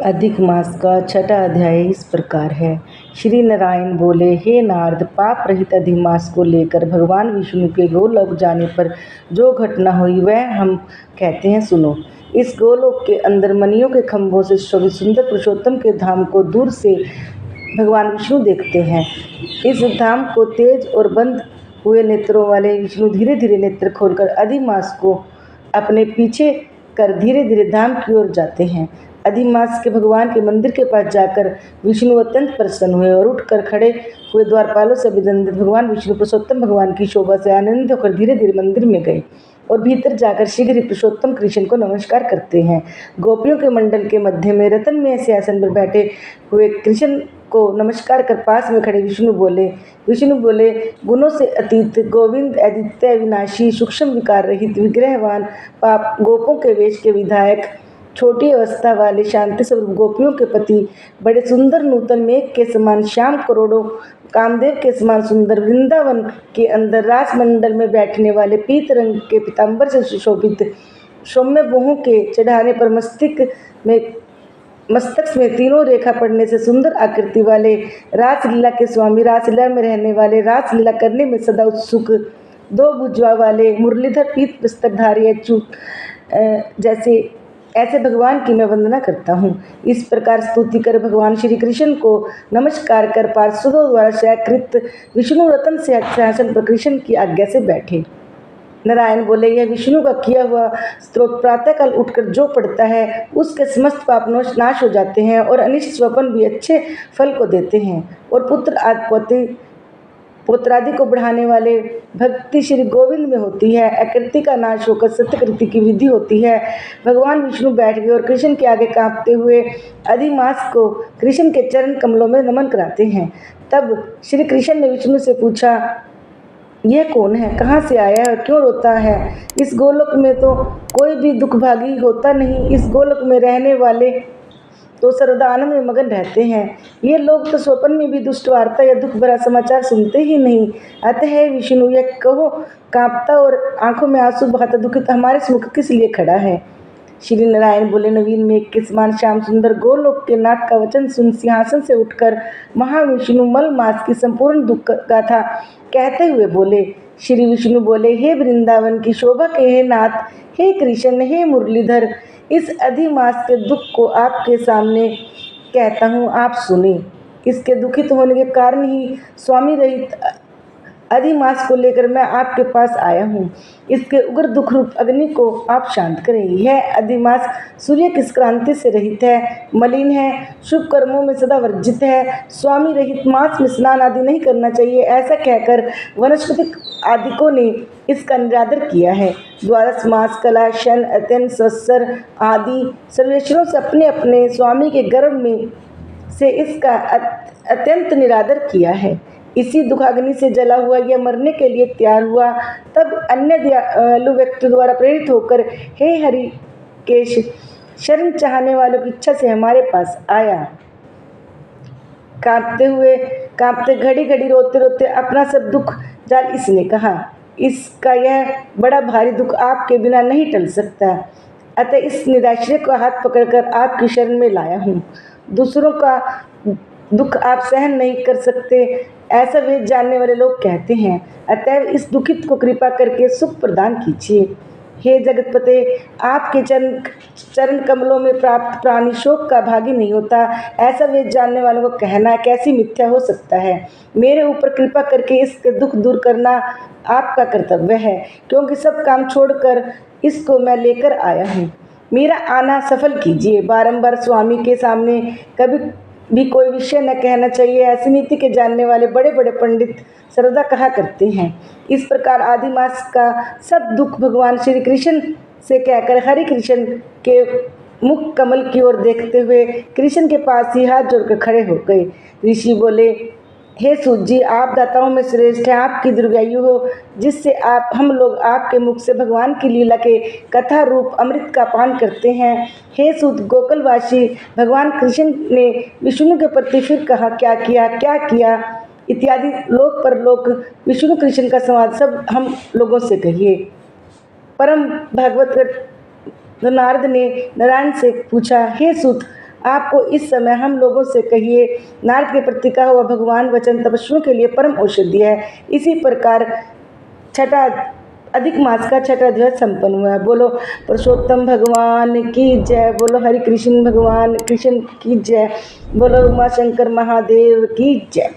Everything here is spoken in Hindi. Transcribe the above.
अधिक मास का छठा अध्याय इस प्रकार है। श्री नारायण बोले, हे नारद, पाप रहित अधिक मास को लेकर भगवान विष्णु के गोलोक जाने पर जो घटना हुई वह हम कहते हैं, सुनो। इस गोलोक के अंदर मणियों के खंभों से शोभित सुंदर पुरुषोत्तम के धाम को दूर से भगवान विष्णु देखते हैं। इस धाम को तेज और बंद हुए नेत्रों वाले विष्णु धीरे धीरे नेत्र खोलकर अधिमास को अपने पीछे कर धीरे धीरे धाम की ओर जाते हैं। अधिमास के भगवान के मंदिर के पास जाकर विष्णु अत्यंत प्रसन्न हुए और उठकर खड़े हुए द्वारपालों से अभिनंदित भगवान विष्णु पुरुषोत्तम भगवान की शोभा से आनंदित होकर धीरे धीरे मंदिर में गए और भीतर जाकर शीघ्र ही पुरुषोत्तम कृष्ण को नमस्कार करते हैं। गोपियों के मंडल के मध्य में रतन में ऐसे आसन पर बैठे हुए कृष्ण को नमस्कार कर पास में खड़े विष्णु बोले, गुणों से अतीत, गोविंद, आदित्य, विनाशी, सूक्ष्म विकार रहित, विग्रहवान, पाप गोपों के वेश के विधायक, छोटी अवस्था वाले, शांति स्वरूप, गोपियों के पति, बड़े सुंदर नूतन मेघ के समान श्याम, करोड़ों कामदेव के समान सुंदर, वृंदावन के अंदर राजमंडल में बैठने वाले, पीत रंग के पीताम्बर से सुशोभित, सौम्य भुहों के चढ़ाने पर मस्तक में तीनों रेखा पड़ने से सुंदर आकृति वाले, रासलीला के स्वामी, रासलीला में रहने वाले, रासलीला करने में सदा उत्सुक, दो भुजवा वाले, मुरलीधर पीत पुस्तकधारी जैसे ऐसे भगवान की मैं वंदना करता हूँ। इस प्रकार स्तुति कर भगवान श्री कृष्ण को नमस्कार कर पार्षदों द्वारा सहकृत विष्णु रतन से सिंहासन पर कृष्ण की आज्ञा से बैठे। नारायण बोले, यह विष्णु का किया हुआ स्तोत्र प्रातःकाल उठकर जो पढ़ता है उसके समस्त पाप नाश हो जाते हैं और अनिष्ट स्वप्न भी अच्छे फल को देते हैं और पुत्रादि को बढ़ाने वाले भक्ति श्री गोविंद में होती है। अकृति का नाश होकर सत्यकृति की विधि होती है। भगवान विष्णु बैठ गए और कृष्ण के आगे कांपते हुए अधिमास को कृष्ण के चरण कमलों में नमन कराते हैं। तब श्री कृष्ण ने विष्णु से पूछा, यह कौन है, कहाँ से आया है और क्यों रोता है? इस गोलोक में तो कोई भी दुखभागी होता नहीं। इस गोलोक में रहने वाले तो सर्वदा आनंद में मगन रहते हैं। ये लोग तो स्वप्न में भी दुष्ट वार्ता या दुख भरा समाचार सुनते ही नहीं। अतः विष्णु, यह कहो, कांपता और आंखों में आंसू बहाता दुखित हमारे सम्मुख किस लिए खड़ा है? श्री नारायण बोले, नवीन मेघ के समान श्याम सुंदर गोलोक के नाथ का वचन सुन सिंहासन से उठकर महाविष्णु मल मास की संपूर्ण दुख गाथा कहते हुए बोले। श्री विष्णु बोले, हे वृंदावन की शोभा के हे नाथ, हे कृष्ण, हे मुरलीधर, इस अधिमास के दुख को आपके सामने कहता हूँ, आप सुने। इसके दुखित होने के कारण ही स्वामी रहित अधिमास को लेकर मैं आपके पास आया हूँ। इसके उग्र दुख रूप अग्नि को आप शांत करें। यह अधिमास सूर्य की क्रांति से रहित है, मलिन है, शुभ कर्मों में सदा वर्जित है। स्वामी रहित मास में स्नान आदि नहीं करना चाहिए। ऐसा कहकर वनस्पति आदिकों ने इसका निरादर किया है। द्वादश मास, कला, शन, अत्यंत, संवत्सर आदि सर्वेश्वरों से अपने अपने स्वामी के गर्भ में से इसका अत्यंत निरादर किया है। इसी दुखाग्नि से जला हुआ यह मरने के लिए तैयार हुआ। तब अन्य दयालु व्यक्ति द्वारा प्रेरित होकर हे हरि के शरण चाहने वालों की इच्छा से हमारे पास आया। कांपते घड़ी घड़ी रोते रोते अपना सब दुख जाल इसने कहा, इसका यह बड़ा भारी दुख आपके बिना नहीं टल सकता। अतः इस निराश्रय को हाथ पकड़कर आपकी शरण में लाया हूँ। दूसरों का दुख आप सहन नहीं कर सकते, ऐसा वेद जानने वाले लोग कहते हैं। अतः इस दुखित को कृपा करके सुख प्रदान कीजिए। हे जगतपते, आपके चरण कमलों में प्राप्त प्राणी शोक का भागी नहीं होता, ऐसा वेद जानने वालों को कहना कैसी मिथ्या हो सकता है? मेरे ऊपर कृपा करके इसके दुख दूर करना आपका कर्तव्य है, क्योंकि सब काम छोड़कर इसको मैं लेकर आया हूँ। मेरा आना सफल कीजिए। बारंबार स्वामी के सामने कभी भी कोई विषय न कहना चाहिए, ऐसी नीति के जानने वाले बड़े बड़े पंडित सर्वदा कहा करते हैं। इस प्रकार आदिमास का सब दुख भगवान श्री कृष्ण से कहकर हरि कृष्ण के मुख कमल की ओर देखते हुए कृष्ण के पास ही हाथ जोड़कर खड़े हो गए। ऋषि बोले, हे सूत जी, आप दाताओं में श्रेष्ठ हैं। आपकी दीर्घायु हो, जिससे हम लोग आपके मुख से भगवान की लीला के कथा रूप अमृत का पान करते हैं। हे सूत, गोकुलवासी भगवान कृष्ण ने विष्णु के प्रति फिर कहा, क्या किया इत्यादि लोक परलोक विष्णु कृष्ण का संवाद सब हम लोगों से कहिए। परम भागवत नारद ने नारायण से पूछा, हे सूत, आपको इस समय हम लोगों से कहिए। नारद के प्रति कहा हुआ भगवान वचन तपस्वियों के लिए परम औषधि है। इसी प्रकार छठा अधिक मास का छठा ध्वज संपन्न हुआ। बोलो पुरुषोत्तम भगवान की जय। बोलो हरि कृष्ण भगवान कृष्ण की जय। बोलो उमा शंकर महादेव की जय।